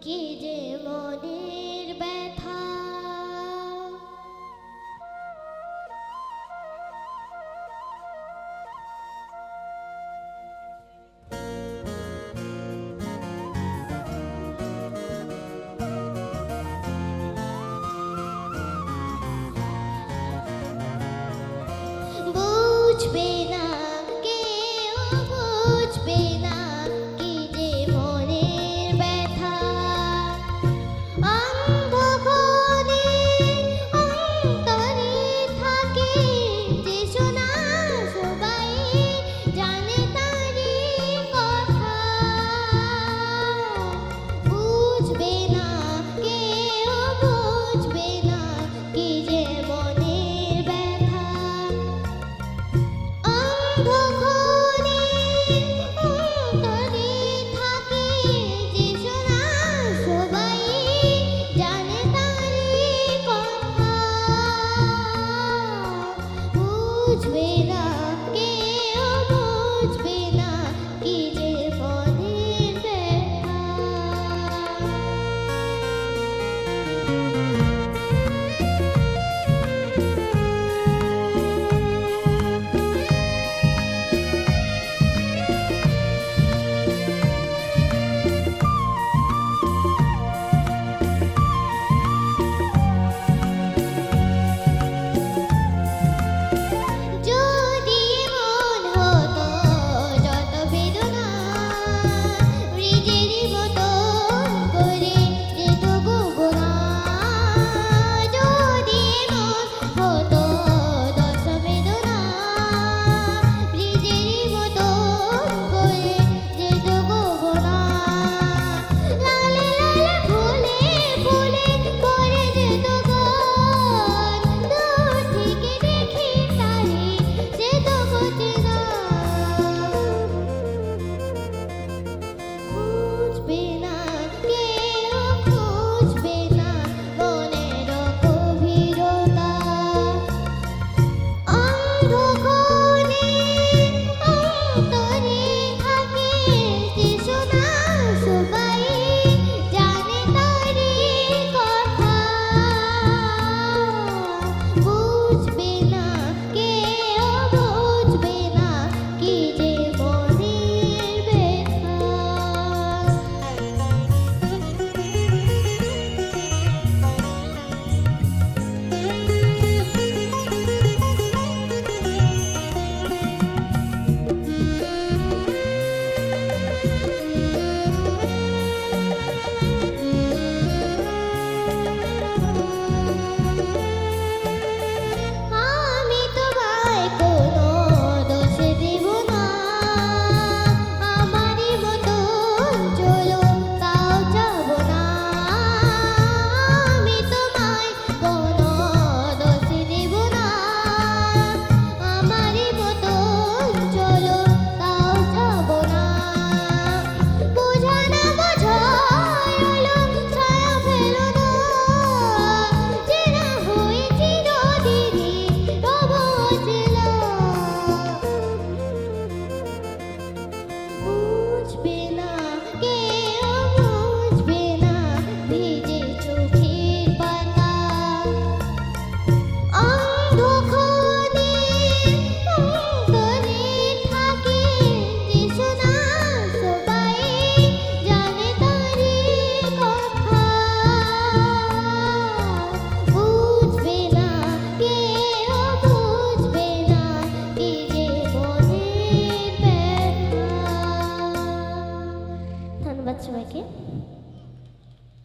কি যে মনের ব্যথা। বুঝবে না কেউ, বুঝবে না কি যে মনের ব্যথা। অন্ধকারে অন্তরে থাকে যে শোনা, সবাই জানে তারি কথা। বুঝবে না কেউ, বুঝবে না কি যে মনের ব্যথা। অন্ধকারে অন্তরে থাকে যে শোনা, সবাই জানে তারি কথা। বুঝবে না কেউ, বুঝবে না কি যে মনের ব্যথা। যদি মন হতো যত বেদনা, ব্রিজের মতন করে যেত গোপনা। যদি মন হতো দশ বেদনা, ব্রিজের মতন করে যেত গোপনা। লালে লালে ফুলে ফুলে করে যেত গান, দূর থেকে দেখি তারে যেত বচনা। বুঝবে না কেউ, বুঝবে না মনের গভীরতা। অন্ধকারে অন্তরে থাকে যে শোনা, সবাই জানে তারি কথা। বুঝবে না কেউ, বুঝবে না কি যে মনের ব্যথা। আমি তোমায় কোনো দোষ দেব না, আমারই মতন চলো তাও যাব না। আমি তোমায় কোনো দোষ দেব না, আমারই মতন চলো তাও যাব না। বোঝা না বোঝা হলো ছায়া ফেলো না, চেনা হয়ে চিরদিনই রব অচেনা। বুঝবে না কেউ, বুঝবে না ভিজে চোখের পাতা। অন্ধকারে অন্তরে থাকে যে শোনা, সবাই জানে তারি কথা। বুঝবে না কেউ, বুঝবে না কি যে মনের ব্যথা। ধন্যবাদ সবাইকে।